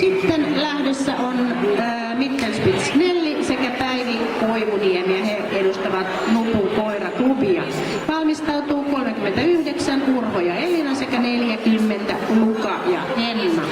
Sitten lähdössä on Mittelspitz Nelli sekä Päivi Koivuniemi ja he edustavat Nupun koiraklubia. Valmistautuu 39 Urho ja Elina sekä 40 Luka ja Henna.